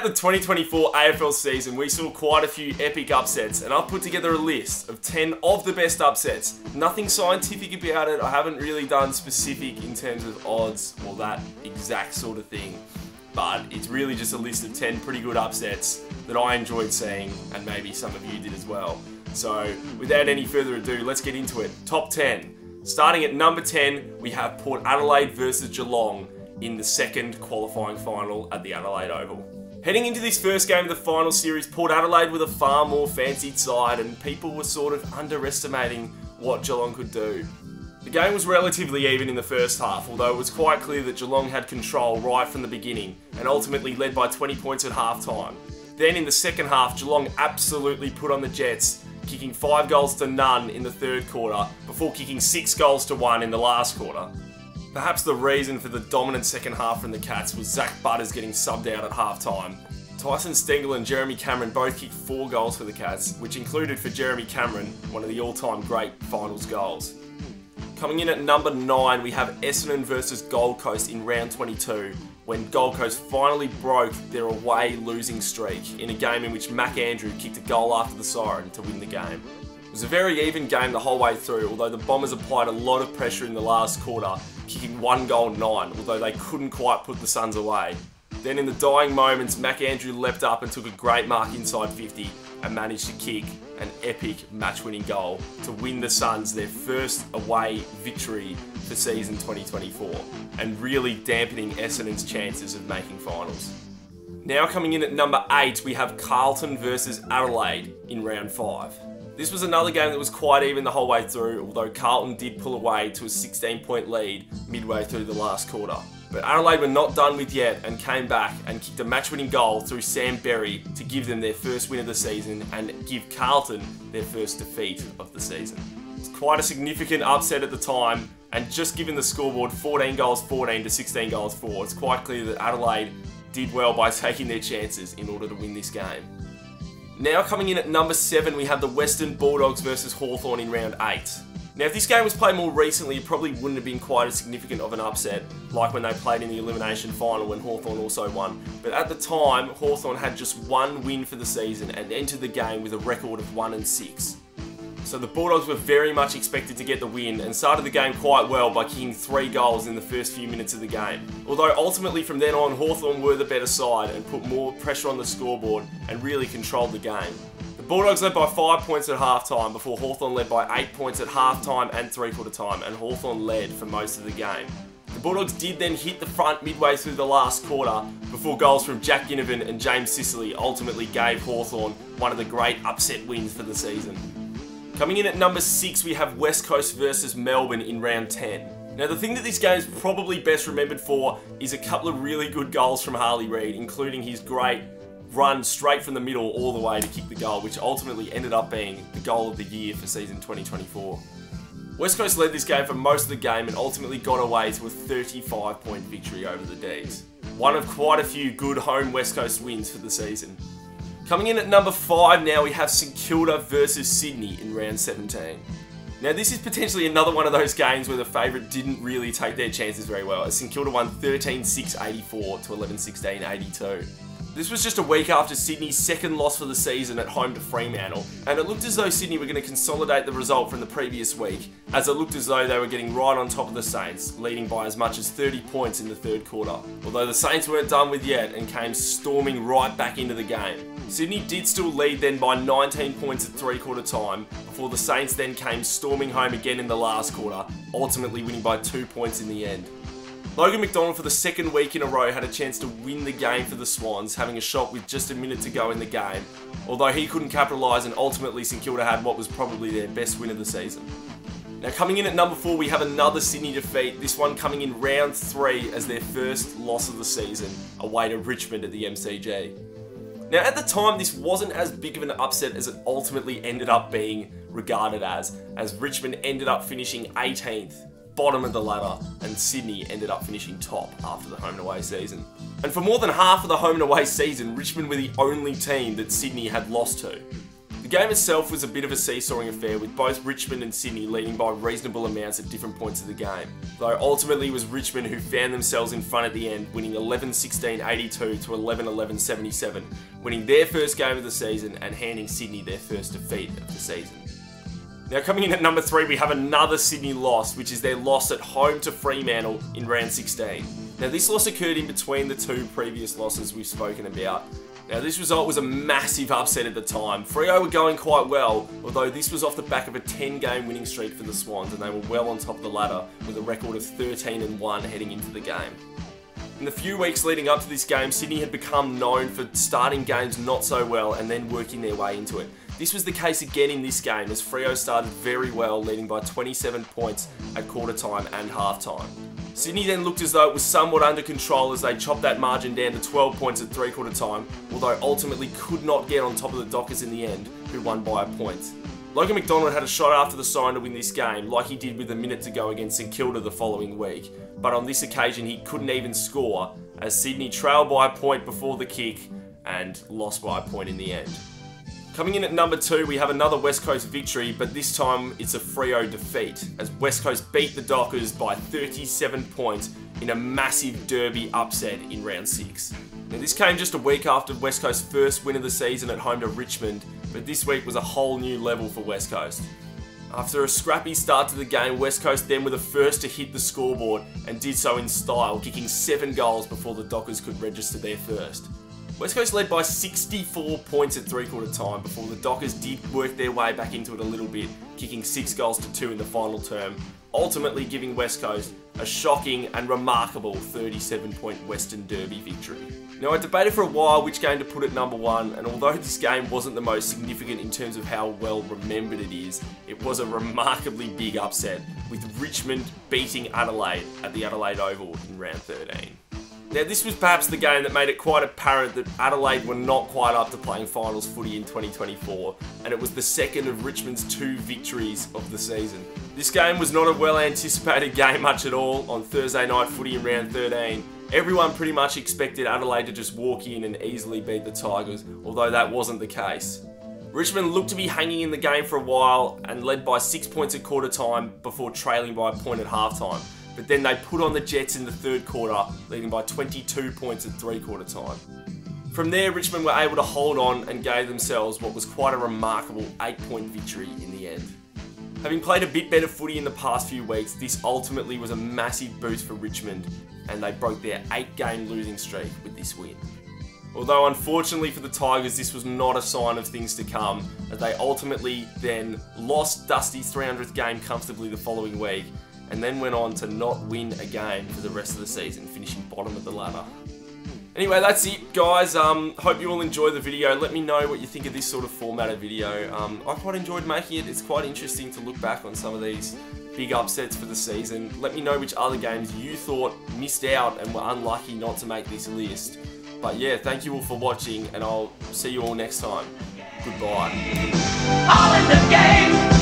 the 2024 AFL season, we saw quite a few epic upsets, and I've put together a list of 10 of the best upsets. Nothing scientific about it, I haven't really done specific in terms of odds or that exact sort of thing, but it's really just a list of 10 pretty good upsets that I enjoyed seeing, and maybe some of you did as well. So, without any further ado, let's get into it. Top 10. Starting at number 10, we have Port Adelaide versus Geelong in the second qualifying final at the Adelaide Oval. Heading into this first game of the final series, Port Adelaide were the far more fancied side, and people were sort of underestimating what Geelong could do. The game was relatively even in the first half, although it was quite clear that Geelong had control right from the beginning, and ultimately led by 20 points at half time. Then in the second half, Geelong absolutely put on the Jets, kicking 5 goals to none in the third quarter, before kicking 6 goals to 1 in the last quarter. Perhaps the reason for the dominant second half from the Cats was Zach Butters getting subbed out at half time. Tyson Stengel and Jeremy Cameron both kicked 4 goals for the Cats, which included for Jeremy Cameron one of the all-time great finals goals. Coming in at number 9, we have Essendon versus Gold Coast in round 22, when Gold Coast finally broke their away losing streak in a game in which Mac Andrew kicked a goal after the siren to win the game. It was a very even game the whole way through, although the Bombers applied a lot of pressure in the last quarter, kicking 1 goal 9, although they couldn't quite put the Suns away. Then in the dying moments, Mac Andrew leapt up and took a great mark inside 50 and managed to kick an epic match-winning goal to win the Suns their first away victory for season 2024, and really dampening Essendon's chances of making finals. Now coming in at number 8, we have Carlton versus Adelaide in round 5. This was another game that was quite even the whole way through, although Carlton did pull away to a 16-point lead midway through the last quarter. But Adelaide were not done with yet and came back and kicked a match-winning goal through Sam Berry to give them their first win of the season and give Carlton their first defeat of the season. It's quite a significant upset at the time, and just given the scoreboard 14 goals 14 to 16 goals 4, it's quite clear that Adelaide did well by taking their chances in order to win this game. Now coming in at number 7, we have the Western Bulldogs versus Hawthorn in round 8. Now if this game was played more recently, it probably wouldn't have been quite as significant of an upset, like when they played in the elimination final when Hawthorn also won. But at the time, Hawthorn had just 1 win for the season and entered the game with a record of 1-6. So the Bulldogs were very much expected to get the win and started the game quite well by kicking 3 goals in the first few minutes of the game. Although ultimately from then on, Hawthorn were the better side and put more pressure on the scoreboard and really controlled the game. The Bulldogs led by 5 points at half-time before Hawthorn led by 8 points at half-time and three-quarter time, and Hawthorn led for most of the game. The Bulldogs did then hit the front midway through the last quarter before goals from Jack Ginnivan and James Sicily ultimately gave Hawthorn one of the great upset wins for the season. Coming in at number 6, we have West Coast versus Melbourne in round 10. Now the thing that this game is probably best remembered for is a couple of really good goals from Harley Reid, including his great run straight from the middle all the way to kick the goal, which ultimately ended up being the goal of the year for season 2024. West Coast led this game for most of the game and ultimately got away to a 35-point victory over the D's. One of quite a few good home West Coast wins for the season. Coming in at number 5 now, we have St Kilda versus Sydney in round 17. Now this is potentially another one of those games where the favourite didn't really take their chances very well, as St Kilda won 13-6-84 to 11-16-82. This was just a week after Sydney's second loss for the season at home to Fremantle, and it looked as though Sydney were going to consolidate the result from the previous week, as it looked as though they were getting right on top of the Saints, leading by as much as 30 points in the third quarter. Although the Saints weren't done with yet and came storming right back into the game. Sydney did still lead then by 19 points at three-quarter time, before the Saints then came storming home again in the last quarter, ultimately winning by 2 points in the end. Logan McDonald for the second week in a row had a chance to win the game for the Swans, having a shot with just a minute to go in the game, although he couldn't capitalise and ultimately St Kilda had what was probably their best win of the season. Now coming in at number 4, we have another Sydney defeat, this one coming in round 3 as their first loss of the season, away to Richmond at the MCG. Now at the time, this wasn't as big of an upset as it ultimately ended up being regarded as Richmond ended up finishing 18th, bottom of the ladder, and Sydney ended up finishing top after the home and away season. And for more than half of the home and away season, Richmond were the only team that Sydney had lost to. The game itself was a bit of a seesawing affair, with both Richmond and Sydney leading by reasonable amounts at different points of the game. Though ultimately it was Richmond who found themselves in front at the end, winning 11-16-82 to 11-11-77, winning their first game of the season and handing Sydney their first defeat of the season. Now coming in at number 3, we have another Sydney loss, which is their loss at home to Fremantle in round 16. Now this loss occurred in between the two previous losses we've spoken about. Now this result was a massive upset at the time. Freo were going quite well, although this was off the back of a 10-game winning streak for the Swans, and they were well on top of the ladder with a record of 13-1 heading into the game. In the few weeks leading up to this game, Sydney had become known for starting games not so well and then working their way into it. This was the case again in this game, as Freo started very well, leading by 27 points at quarter time and half time. Sydney then looked as though it was somewhat under control as they chopped that margin down to 12 points at three-quarter time, although ultimately could not get on top of the Dockers in the end, who won by a point. Logan McDonald had a shot after the sign to win this game, like he did with a minute to go against St Kilda the following week, but on this occasion he couldn't even score, as Sydney trailed by a point before the kick and lost by a point in the end. Coming in at number 2, we have another West Coast victory, but this time it's a Freo defeat, as West Coast beat the Dockers by 37 points in a massive derby upset in round 6. Now this came just a week after West Coast's first win of the season at home to Richmond, but this week was a whole new level for West Coast. After a scrappy start to the game, West Coast then were the first to hit the scoreboard and did so in style, kicking 7 goals before the Dockers could register their first. West Coast led by 64 points at three-quarter time before the Dockers did work their way back into it a little bit, kicking 6 goals to 2 in the final term, ultimately giving West Coast a shocking and remarkable 37-point Western Derby victory. Now I debated for a while which game to put at number 1, and although this game wasn't the most significant in terms of how well remembered it is, it was a remarkably big upset, with Richmond beating Adelaide at the Adelaide Oval in round 13. Now this was perhaps the game that made it quite apparent that Adelaide were not quite up to playing finals footy in 2024, and it was the second of Richmond's 2 victories of the season. This game was not a well anticipated game much at all on Thursday night footy in round 13. Everyone pretty much expected Adelaide to just walk in and easily beat the Tigers, although that wasn't the case. Richmond looked to be hanging in the game for a while and led by 6 points at quarter time before trailing by a point at half time. But then they put on the Jets in the third quarter, leading by 22 points at three-quarter time. From there, Richmond were able to hold on and gave themselves what was quite a remarkable 8-point victory in the end. Having played a bit better footy in the past few weeks, this ultimately was a massive boost for Richmond, and they broke their 8-game losing streak with this win. Although unfortunately for the Tigers, this was not a sign of things to come, as they ultimately then lost Dusty's 300th game comfortably the following week, and then went on to not win a game for the rest of the season, finishing bottom of the ladder. Anyway, that's it, guys. Hope you all enjoyed the video. Let me know what you think of this sort of formatted video. I quite enjoyed making it. It's quite interesting to look back on some of these big upsets for the season. Let me know which other games you thought missed out and were unlucky not to make this list. But yeah, thank you all for watching, and I'll see you all next time. Goodbye. All in the game.